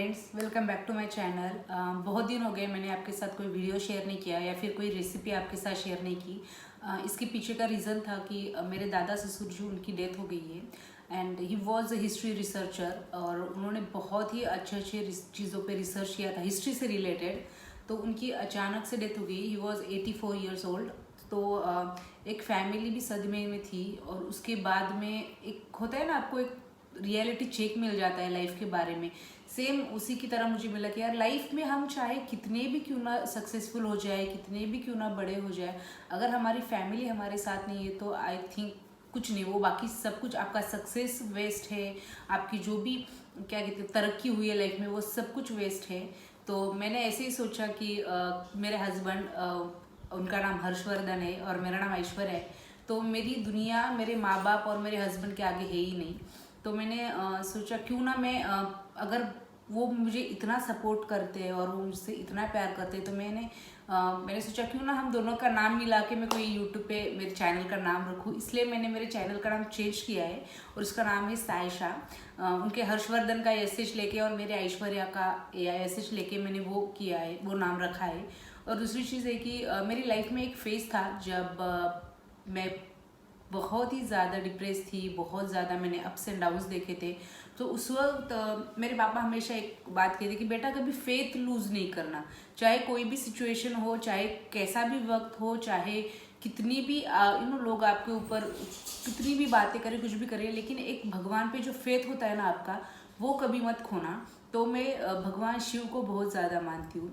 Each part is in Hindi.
Friends, welcome back to my channel. बहुत दिन हो गए मैंने आपके साथ कोई वीडियो शेयर नहीं किया या फिर कोई रेसिपी आपके साथ शेयर नहीं की। इसके पीछे का रीज़न था कि मेरे दादा ससुर जी उनकी डेथ हो गई है and he was a history researcher और उन्होंने बहुत ही अच्छे अच्छे चीज़ों पे रिसर्च किया था हिस्ट्री से रिलेटेड। तो उनकी अचानक से डेथ हो गई। He was 84 years old. तो एक फैमिली भी सदमे में थी और उसके बाद में एक होता है ना, आपको एक रियलिटी चेक मिल जाता है लाइफ के बारे में। सेम उसी की तरह मुझे मिला कि यार लाइफ में हम चाहे कितने भी क्यों ना सक्सेसफुल हो जाए, कितने भी क्यों ना बड़े हो जाए, अगर हमारी फैमिली हमारे साथ नहीं है तो आई थिंक कुछ नहीं, वो बाकी सब कुछ आपका सक्सेस वेस्ट है। आपकी जो भी क्या कहते हैं तरक्की हुई है लाइफ में वो सब कुछ वेस्ट है। तो मैंने ऐसे ही सोचा कि मेरे हस्बैंड, उनका नाम हर्षवर्धन है और मेरा नाम ऐश्वर्या है। तो मेरी दुनिया मेरे माँ बाप और मेरे हस्बैंड के आगे है ही नहीं। तो मैंने सोचा क्यों ना मैं अगर वो मुझे इतना सपोर्ट करते हैं और वो मुझसे इतना प्यार करते हैं तो मैंने सोचा क्यों ना हम दोनों का नाम मिला के मैं कोई यूट्यूब पे मेरे चैनल का नाम रखूँ। इसलिए मैंने मेरे चैनल का नाम चेंज किया है और उसका नाम है सायशा। उनके हर्षवर्धन का एस लेके और मेरे ऐश्वर्या का एस लेके मैंने वो किया है, वो नाम रखा है। और दूसरी चीज़ है कि मेरी लाइफ में एक फेज़ था जब मैं बहुत ही ज़्यादा डिप्रेस थी, बहुत ज़्यादा मैंने अप्स एंड डाउन्स देखे थे। तो उस वक्त मेरे पापा हमेशा एक बात कहते कि बेटा कभी फेथ लूज़ नहीं करना, चाहे कोई भी सिचुएशन हो, चाहे कैसा भी वक्त हो, चाहे कितनी भी लोग आपके ऊपर कितनी भी बातें करें, कुछ भी करें, लेकिन एक भगवान पे जो फेथ होता है ना आपका, वो कभी मत खोना। तो मैं भगवान शिव को बहुत ज़्यादा मानती हूँ।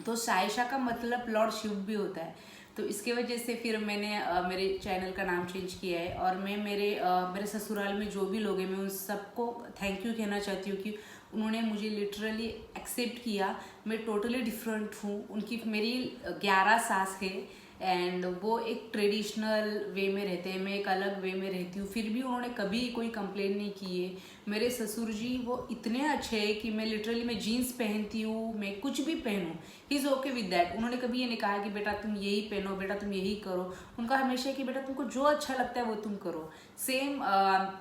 तो सायशा का मतलब लॉर्ड शिव भी होता है। तो इसके वजह से फिर मैंने मेरे चैनल का नाम चेंज किया है और मैं मेरे ससुराल में जो भी लोग हैं मैं उन सबको थैंक यू कहना चाहती हूँ कि उन्होंने मुझे लिटरली एक्सेप्ट किया। मैं टोटली डिफरेंट हूँ। उनकी मेरी 11 सास है एंड वो एक ट्रेडिशनल वे में रहते हैं, मैं एक अलग वे में रहती हूँ, फिर भी उन्होंने कभी कोई कंप्लेन नहीं की है। मेरे ससुर जी वो इतने अच्छे हैं कि मैं जीन्स पहनती हूँ, मैं कुछ भी पहनूँ, he is okay with that. उन्होंने कभी ये नहीं कहा कि बेटा तुम यही पहनो, बेटा तुम यही करो। उनका हमेशा कि बेटा तुमको जो अच्छा लगता है वो तुम करो। सेम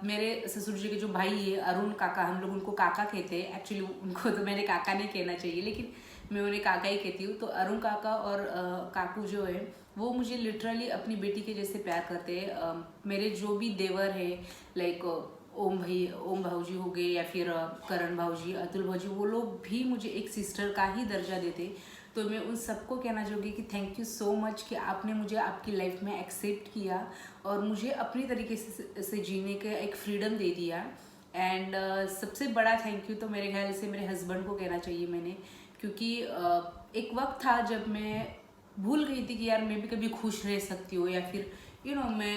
मेरे ससुर जी के जो भाई है अरुण काका, हम लोग उनको काका कहते हैं। एक्चुअली उनको तो मैंने काका नहीं कहना चाहिए लेकिन मैं उन्हें काका ही कहती हूँ। तो अरुण काका और काकू जो है वो मुझे लिटरली अपनी बेटी के जैसे प्यार करते हैं। मेरे जो भी देवर है लाइक ओम भाऊजी हो गए या फिर करण भाऊजी, अतुल भाऊजी, वो लोग भी मुझे एक सिस्टर का ही दर्जा देते। तो मैं उन सबको कहना चाहूँगी कि थैंक यू सो मच कि आपने मुझे आपकी लाइफ में एक्सेप्ट किया और मुझे अपनी तरीके से जीने का एक फ्रीडम दे दिया। एंड सबसे बड़ा थैंक यू तो मेरे ख्याल से मेरे हस्बैंड को कहना चाहिए मैंने, क्योंकि एक वक्त था जब मैं भूल गई थी कि यार मैं भी कभी खुश रह सकती हूँ या फिर मैं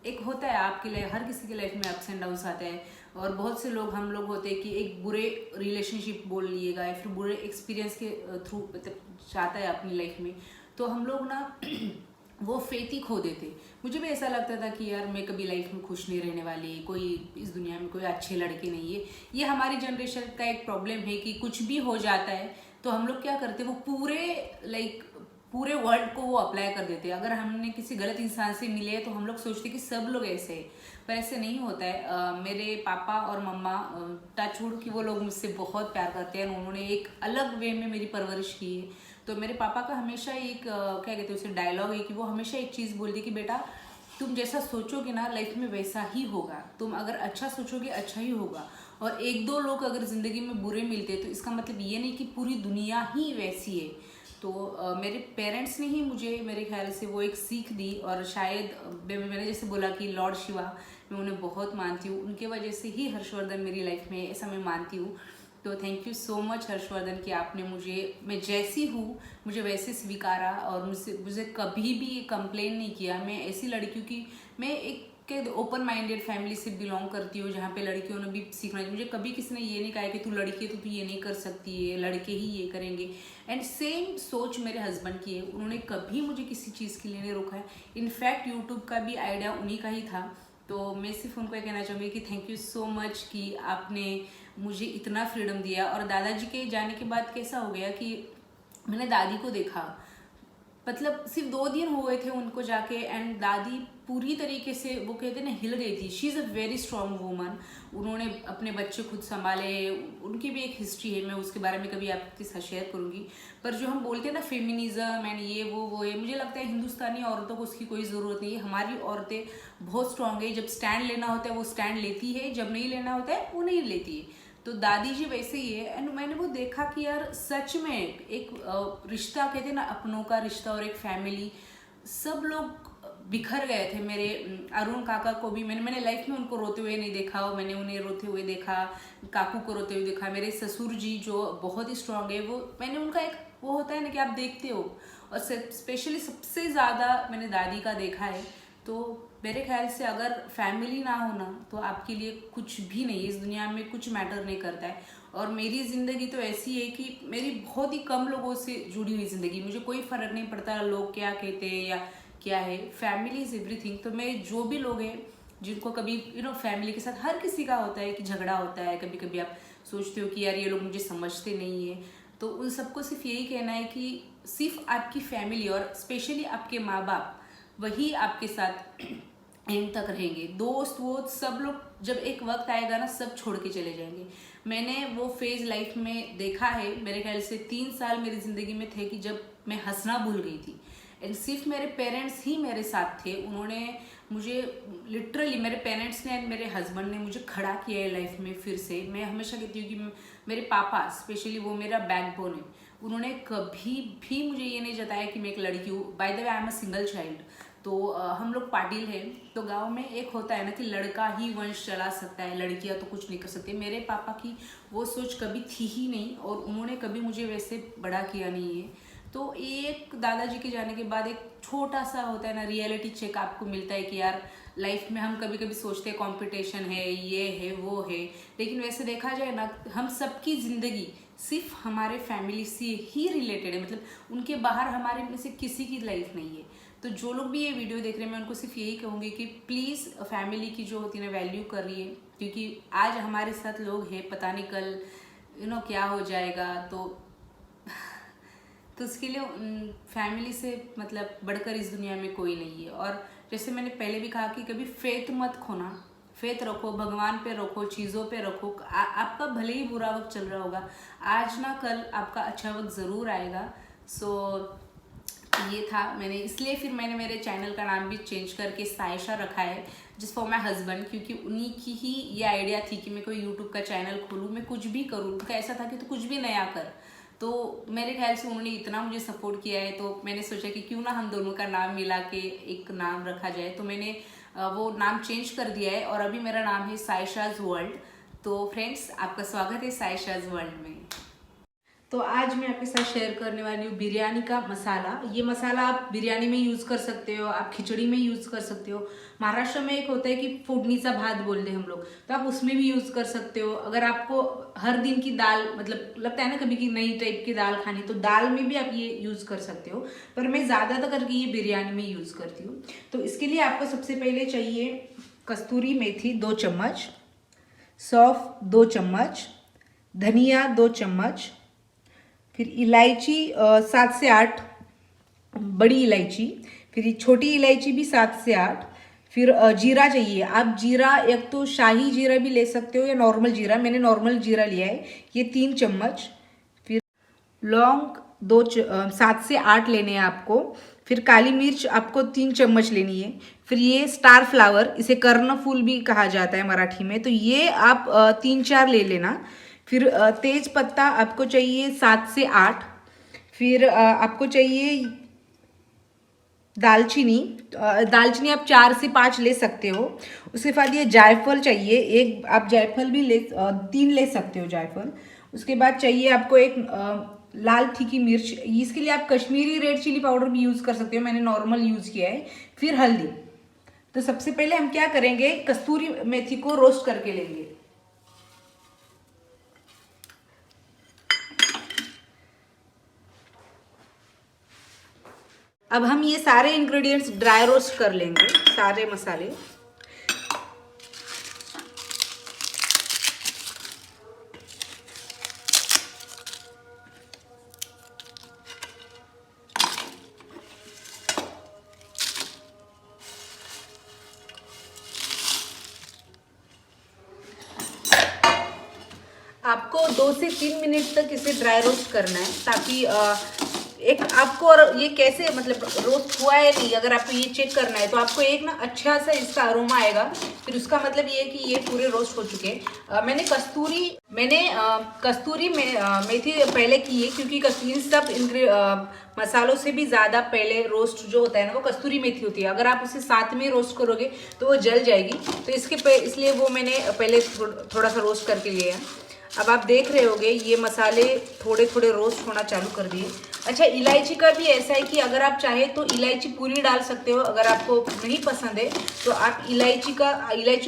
एक होता है आपकी लाइफ, हर किसी की लाइफ में अप्स एंड डाउन्स आते हैं और बहुत से लोग हम लोग होते हैं कि एक बुरे रिलेशनशिप बोल लिएगा या फिर बुरे एक्सपीरियंस के थ्रू चाहता है अपनी लाइफ में, तो हम लोग ना वो फेथ ही खो देते। मुझे भी ऐसा लगता था कि यार मैं कभी लाइफ में खुश नहीं रहने वाली, कोई इस दुनिया में कोई अच्छे लड़के नहीं है। ये हमारी जनरेशन का एक प्रॉब्लम है कि कुछ भी हो जाता है तो हम लोग क्या करते हैं, वो पूरे वर्ल्ड को वो अप्लाई कर देते हैं। अगर हमने किसी गलत इंसान से मिले तो हम लोग सोचते कि सब लोग ऐसे हैं, पर ऐसे नहीं होता है। मेरे पापा और मम्मा टचवुड कि वो लोग मुझसे बहुत प्यार करते हैं, उन्होंने एक अलग वे में मेरी परवरिश की है। तो मेरे पापा का हमेशा एक क्या कहते हैं उसे डायलॉग है कि वो हमेशा एक चीज़ बोलती कि बेटा तुम जैसा सोचोगे ना लाइफ में वैसा ही होगा, तुम अगर अच्छा सोचोगे अच्छा ही होगा। और एक दो लोग अगर ज़िंदगी में बुरे मिलते तो इसका मतलब ये नहीं कि पूरी दुनिया ही वैसी है। तो मेरे पेरेंट्स ने ही मुझे मेरे ख्याल से वो एक सीख दी और शायद मैंने जैसे बोला कि लॉर्ड शिवा, मैं उन्हें बहुत मानती हूँ, उनके वजह से ही हर्षवर्धन मेरी लाइफ में, ऐसा मैं मानती हूँ। तो thank you so much Harshvardhan कि आपने मैं जैसी हूँ मुझे वैसे स्वीकारा और मुझे कभी भी कंप्लेन नहीं किया। मैं ऐसी लड़की हूँ कि मैं एक ओपन माइंडेड फैमिली से बिलोंग करती हूँ जहाँ पे लड़कियों ने भी सीखना है। मुझे कभी किसी ने ये नहीं कहा कि तू लड़की है तो तू ये नहीं कर सकती है, लड़के ही ये करेंगे। एंड सेम सोच मेरे हस्बैंड की है, उन्होंने कभी मुझे किसी चीज़ के लिए नहीं रोका है। इनफैक्ट यूट्यूब का भी आइडिया उन्हीं का ही था। तो मैं सिर्फ उनको कहना चाहूँगी कि थैंक यू सो मच कि आपने मुझे इतना फ्रीडम दिया। और दादाजी के जाने के बाद कैसा हो गया कि मैंने दादी को देखा, मतलब सिर्फ 2 दिन हुए थे उनको जाके, एंड दादी पूरी तरीके से वो कहते ना हिल गई थी। She is a very strong woman. उन्होंने अपने बच्चे खुद संभाले, उनकी भी एक हिस्ट्री है, मैं उसके बारे में कभी आपके साथ शेयर करूंगी। पर जो हम बोलते हैं ना फेमिनिज्म एंड ये वो है, मुझे लगता है हिंदुस्तानी औरतों को उसकी कोई ज़रूरत नहीं है। हमारी औरतें बहुत स्ट्रांग है, जब स्टैंड लेना होता है वो स्टैंड लेती है, जब नहीं लेना होता है वो नहीं लेती है। तो दादी जी वैसे ही है। एंड मैंने वो देखा कि यार सच में एक रिश्ता, कहते हैं ना अपनों का रिश्ता, और एक फैमिली, सब लोग बिखर गए थे। मेरे अरुण काका को भी मैंने लाइफ में उनको रोते हुए नहीं देखा, मैंने उन्हें रोते हुए देखा, काकू को रोते हुए देखा। मेरे ससुर जी जो बहुत ही स्ट्रांग है, वो मैंने उनका एक वो होता है ना कि आप देखते हो, और स्पेशली सबसे ज़्यादा मैंने दादी का देखा है। तो मेरे ख्याल से अगर फैमिली ना हो ना तो आपके लिए कुछ भी नहीं है इस दुनिया में, कुछ मैटर नहीं करता है। और मेरी ज़िंदगी तो ऐसी है कि मेरी बहुत ही कम लोगों से जुड़ी हुई ज़िंदगी, मुझे कोई फ़र्क नहीं पड़ता लोग क्या कहते हैं या क्या है, फैमिली इज़ एवरीथिंग। तो मैं जो भी लोग हैं जिनको कभी फैमिली के साथ हर किसी का होता है कि झगड़ा होता है, कभी कभी आप सोचते हो कि यार ये लोग मुझे समझते नहीं है, तो उन सबको सिर्फ यही कहना है कि सिर्फ आपकी फैमिली और स्पेशली आपके माँ बाप वही आपके साथ एंड तक रहेंगे। दोस्त वो सब लोग जब एक वक्त आएगा ना सब छोड़ के चले जाएंगे। मैंने वो फेज लाइफ में देखा है। मेरे ख्याल से 3 साल मेरी ज़िंदगी में थे कि जब मैं हंसना भूल गई थी, एंड सिर्फ मेरे पेरेंट्स ही मेरे साथ थे। उन्होंने मुझे लिटरली, मेरे पेरेंट्स ने, मेरे हस्बैंड ने मुझे खड़ा किया है लाइफ में फिर से। मैं हमेशा कहती हूँ कि मेरे पापा स्पेशली, वो मेरा बैकबोन है। उन्होंने कभी भी मुझे ये नहीं जताया कि मैं एक लड़की हूँ। By the way I am a single child. तो हम लोग पाटिल हैं, तो गांव में एक होता है ना कि लड़का ही वंश चला सकता है, लड़कियां तो कुछ नहीं कर सकती। मेरे पापा की वो सोच कभी थी ही नहीं, और उन्होंने कभी मुझे वैसे बड़ा किया नहीं है। तो एक दादाजी के जाने के बाद एक छोटा सा होता है ना रियलिटी चेक आपको मिलता है कि यार लाइफ में हम कभी कभी सोचते हैं कंपटीशन है, ये है, वो है, लेकिन वैसे देखा जाए ना हम सबकी ज़िंदगी सिर्फ हमारे फैमिली से ही रिलेटेड है। मतलब उनके बाहर हमारे में से किसी की लाइफ नहीं है। तो जो लोग भी ये वीडियो देख रहे हैं, मैं उनको सिर्फ यही कहूँगी कि प्लीज़ फैमिली की जो होती है ना वैल्यू करिए, क्योंकि आज हमारे साथ लोग हैं, पता नहीं कल क्या हो जाएगा। तो उसके लिए फैमिली से मतलब बढ़कर इस दुनिया में कोई नहीं है। और जैसे मैंने पहले भी कहा कि कभी फेथ मत खोना, फेथ रखो, भगवान पे रखो, चीज़ों पे रखो। आपका भले ही बुरा वक्त चल रहा होगा, आज ना कल आपका अच्छा वक्त ज़रूर आएगा। सो ये था, मैंने मेरे चैनल का नाम भी चेंज करके सायशा रखा है, जिस फॉर माई हस्बैंड, क्योंकि उन्हीं की ही ये आइडिया थी कि मैं कोई यूट्यूब का चैनल खोलूँ, मैं कुछ भी करूँ। उनका ऐसा था कि तो कुछ भी नया कर। तो मेरे ख्याल से उन्होंने इतना मुझे सपोर्ट किया है, तो मैंने सोचा कि क्यों ना हम दोनों का नाम मिला के एक नाम रखा जाए। तो मैंने वो नाम चेंज कर दिया है, और अभी मेरा नाम है सायशाज वर्ल्ड। तो फ्रेंड्स, आपका स्वागत है सायशाज वर्ल्ड में। तो आज मैं आपके साथ शेयर करने वाली हूँ बिरयानी का मसाला। ये मसाला आप बिरयानी में यूज़ कर सकते हो, आप खिचड़ी में यूज़ कर सकते हो। महाराष्ट्र में एक होता है कि फोडनीचा भात बोलते हैं हम लोग, तो आप उसमें भी यूज़ कर सकते हो। अगर आपको हर दिन की दाल, मतलब लगता है ना कभी कि नई टाइप की दाल खानी, तो दाल में भी आप ये यूज़ कर सकते हो। पर मैं ज़्यादातर करके ये बिरयानी में यूज़ करती हूँ। तो इसके लिए आपको सबसे पहले चाहिए कस्तूरी मेथी 2 चम्मच, सौंफ 2 चम्मच, धनिया 2 चम्मच, फिर इलायची 7 से 8 बड़ी इलायची, फिर छोटी इलायची भी 7 से 8, फिर जीरा चाहिए। आप जीरा एक तो शाही जीरा भी ले सकते हो या नॉर्मल जीरा, मैंने नॉर्मल जीरा लिया है, ये 3 चम्मच। फिर लौंग 7 से 8 लेने हैं आपको। फिर काली मिर्च आपको 3 चम्मच लेनी है। फिर ये स्टार फ्लावर, इसे कर्णफूल भी कहा जाता है मराठी में, तो ये आप 3-4 ले लेना। फिर तेज पत्ता आपको चाहिए 7 से 8। फिर आपको चाहिए दालचीनी, दालचीनी आप 4 से 5 ले सकते हो। उसके बाद ये जायफल चाहिए, एक आप जायफल भी 3 ले सकते हो जायफल। उसके बाद चाहिए आपको एक लाल तीखी मिर्च, इसके लिए आप कश्मीरी रेड चिली पाउडर भी यूज़ कर सकते हो, मैंने नॉर्मल यूज़ किया है। फिर हल्दी। तो सबसे पहले हम क्या करेंगे, कस्तूरी मेथी को रोस्ट करके लेंगे। अब हम ये सारे इंग्रेडिएंट्स ड्राई रोस्ट कर लेंगे, सारे मसाले। 2 से 3 मिनट तक इसे ड्राई रोस्ट करना है, ताकि एक आपको, और ये कैसे मतलब रोस्ट हुआ है नहीं, अगर आपको ये चेक करना है तो आपको एक ना अच्छा सा इसका अरोमा आएगा, फिर उसका मतलब ये है कि ये पूरे रोस्ट हो चुके हैं। मैंने कस्तूरी मेथी पहले की है, क्योंकि कस्तूरी सब मसालों से भी ज़्यादा पहले रोस्ट जो होता है ना वो कस्तूरी मेथी होती है। अगर आप उसे साथ में रोस्ट करोगे तो वो जल जाएगी, तो इसलिए वो मैंने पहले थोड़ा सा रोस्ट करके लिया है। अब आप देख रहे होगे ये मसाले थोड़े थोड़े रोस्ट होना चालू कर दिए। अच्छा, इलायची का भी ऐसा है कि अगर आप चाहे तो इलायची पूरी डाल सकते हो, अगर आपको नहीं पसंद है तो आप इलायची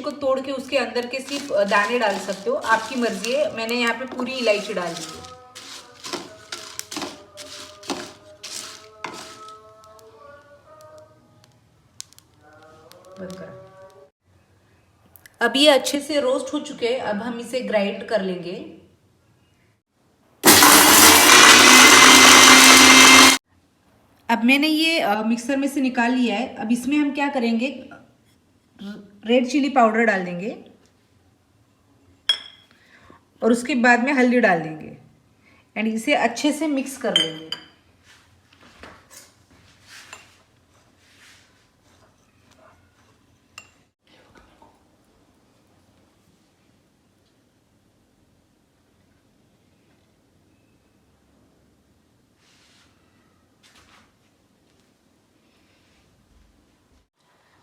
को तोड़ के उसके अंदर के सिर्फ दाने डाल सकते हो, आपकी मर्जी है। मैंने यहाँ पे पूरी इलायची डाल दी है। बंद करा। अब ये अच्छे से रोस्ट हो चुके हैं, अब हम इसे ग्राइंड कर लेंगे। अब मैंने ये मिक्सर में से निकाल लिया है। अब इसमें हम क्या करेंगे, रेड चिली पाउडर डाल देंगे और उसके बाद में हल्दी डाल देंगे एंड इसे अच्छे से मिक्स कर लेंगे।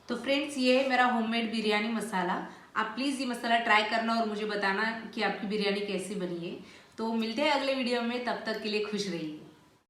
तो फ्रेंड्स, ये है मेरा होममेड बिरयानी मसाला। आप प्लीज़ ये मसाला ट्राई करना और मुझे बताना कि आपकी बिरयानी कैसी बनी है। तो मिलते हैं अगले वीडियो में, तब तक के लिए खुश रहिए।